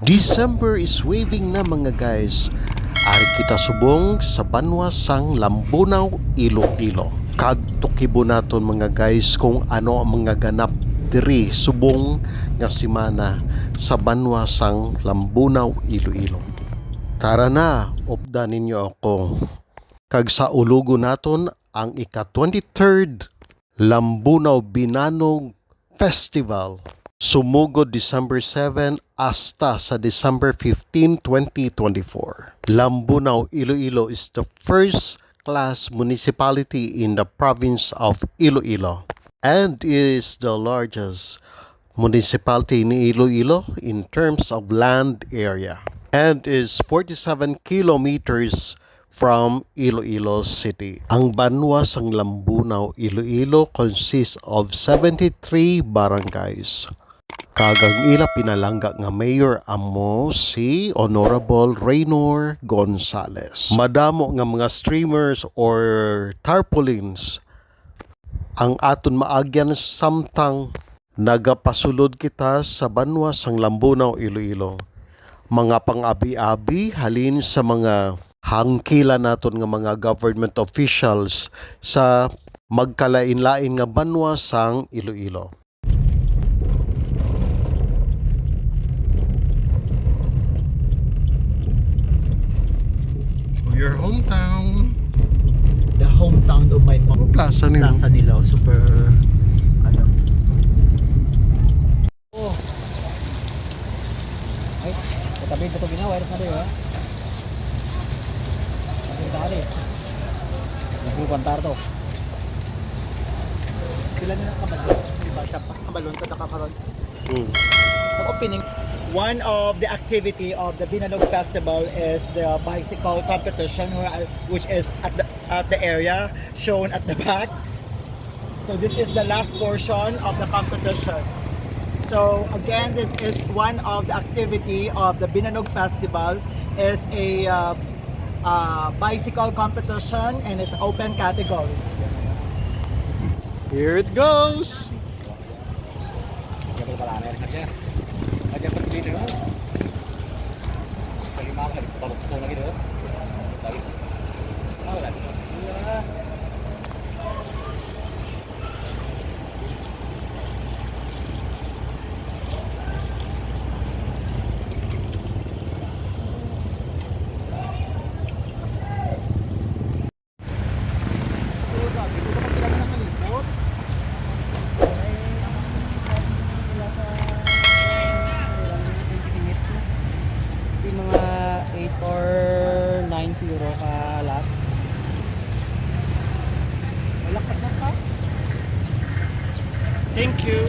December is waving na mga guys. Ari kita subong sa banwa sang Lambunaw, Iloilo. Kagtukibo naton mga guys kung ano ang mga ganap diri subong nga semana sa banwa sang Lambunaw, Iloilo. Tara na, upda ninyo ako. Kag sa ulugo naton ang ika-23rd Lambunaw Binanog Festival. Sumugod December 7 hasta sa December 15, 2024. Lambunaw, Iloilo is the first class municipality in the province of Iloilo and is the largest municipality in Iloilo in terms of land area and is 47 kilometers from Iloilo City. Ang banwa sang Lambunaw, Iloilo consists of 73 barangays. Kagang ila pinalangga nga mayor amo si Honorable Raynor Gonzales. Madamo nga mga streamers or tarpaulins ang aton maagyan samtang nagapasulod kita sa banwa sang Lambunaw, Iloilo. Mga pang-abi-abi halin sa mga hangkila naton nga mga government officials sa magkalain-lain nga banwa sang Iloilo. Your hometown. The hometown of my mom. Plaza nila. Plaza nila. Super, ano. Oh. Ay, katabi ito ginawa. Eres na rin, ha? Ang tali. Nagrupantar to. Sila nila kabalon. Diba? Sa kabalon ka nakakaroon. Ang opening. One of the activity of the Binanog Festival is the bicycle competition, which is at the area shown at the back. So this is the last portion of the competition. So again, this is one of the activity of the Binanog Festival is a bicycle competition, and it's open category. Here it goes. Aja pergi dulu. Kali mana kalau kesel lagi dulu. Balik. Tahu kan? Iya. Mga 8 or 9-0 ka laps. Thank you.